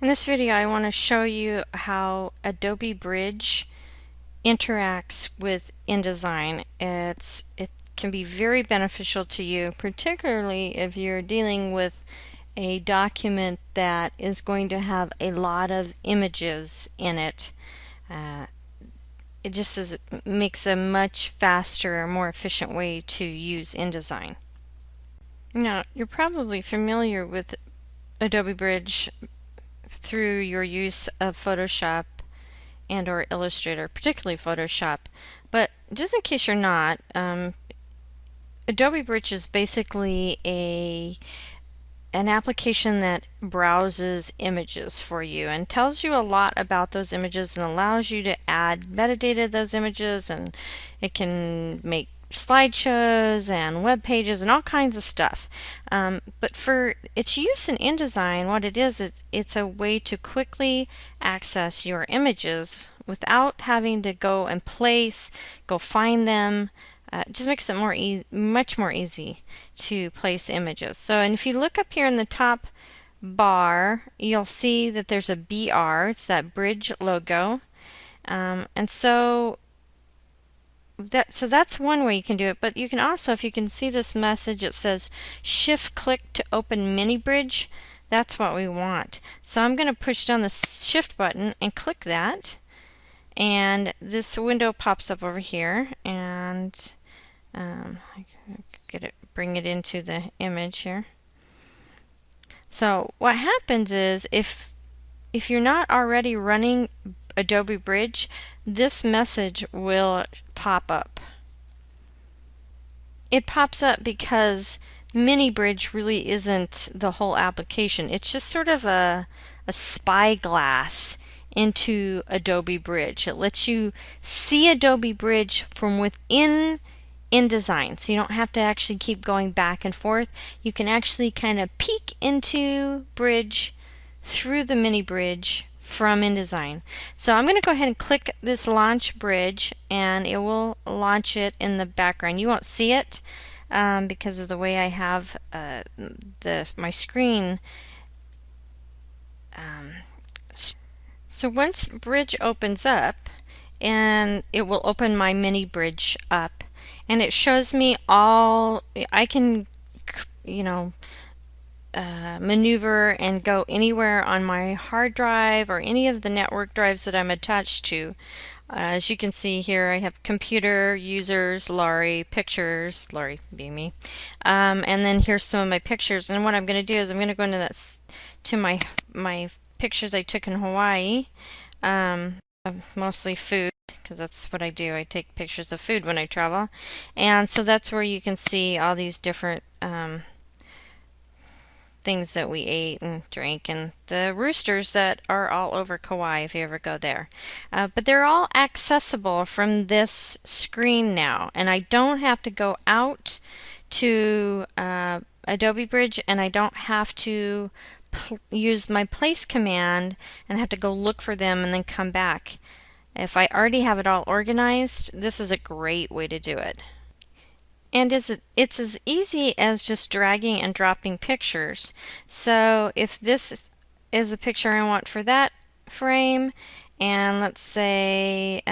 In this video, I want to show you how Adobe Bridge interacts with InDesign. It can be very beneficial to you, particularly if you're dealing with a document that is going to have a lot of images in it. It just makes a much faster, more efficient way to use InDesign. Now, you're probably familiar with Adobe Bridge through your use of Photoshop and or Illustrator, particularly Photoshop. But just in case you're not, Adobe Bridge is basically an application that browses images for you and tells you a lot about those images and allows you to add metadata to those images, and it can make slideshows and web pages and all kinds of stuff. But for its use in InDesign, what it is, it's a way to quickly access your images without having to go and go find them. It just makes it much more easy to place images. So, and if you look up here in the top bar, you'll see that there's a BR. It's that bridge logo. And so that's one way you can do it, but you can also, if you can see this message, it says shift click to open mini bridge. That's what we want. So I'm going to push down the shift button and click that, and this window pops up over here, and I can bring it into the image here. So what happens is, if you're not already running Adobe Bridge, this message will pop up. It pops up because Mini Bridge really isn't the whole application. It's just sort of a spyglass into Adobe Bridge. It lets you see Adobe Bridge from within InDesign, so you don't have to actually keep going back and forth. You can actually kind of peek into Bridge through the Mini Bridge from InDesign. So I'm going to go ahead and click this launch bridge, and it will launch it in the background. You won't see it because of the way I have my screen. So once Bridge opens up, and it will open my Mini Bridge up, and it shows me all, I can, maneuver and go anywhere on my hard drive or any of the network drives that I'm attached to. As you can see here, I have computer, users, Laurie, pictures, Laurie being me, and then here's some of my pictures. And what I'm going to do is I'm going to go into to my pictures I took in Hawaii, mostly food, because that's what I do. I take pictures of food when I travel, and so that's where you can see all these different things that we ate and drank, and the roosters that are all over Kauai if you ever go there. But they're all accessible from this screen now, and I don't have to go out to Adobe Bridge, and I don't have to use my place command and have to go look for them and then come back. If I already have it all organized, this is a great way to do it. And it's as easy as just dragging and dropping pictures. So if this is a picture I want for that frame, and let's say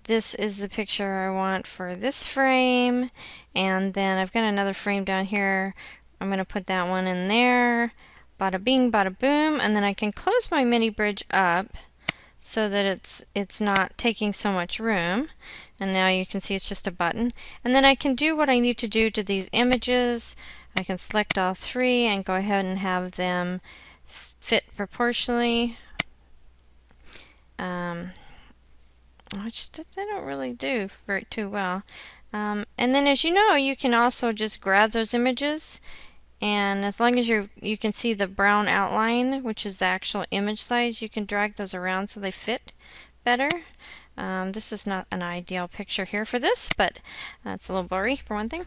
this is the picture I want for this frame, and then I've got another frame down here, I'm going to put that one in there, bada bing, bada boom, and then I can close my Mini Bridge up so that it's not taking so much room. And now you can see it's just a button. And then I can do what I need to do to these images. I can select all three and go ahead and have them fit proportionally, which I don't really do too well. And then, as you know, you can also just grab those images, and as long as you can see the brown outline, which is the actual image size, you can drag those around so they fit better. This is not an ideal picture here for this, but it's a little blurry for one thing.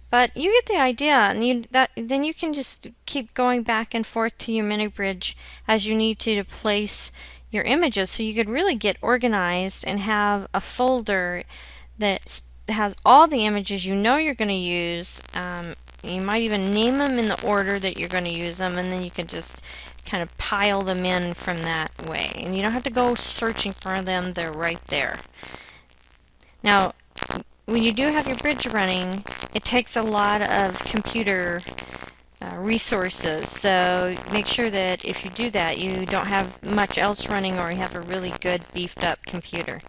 But you get the idea, and then you can just keep going back and forth to your Mini Bridge as you need to place your images, so you could really get organized and have a folder that has all the images you know you're going to use. You might even name them in the order that you're going to use them, and then you can just kind of pile them in from that way. And you don't have to go searching for them, they're right there. Now, when you do have your bridge running, it takes a lot of computer resources, so make sure that if you do that, you don't have much else running or you have a really good beefed up computer.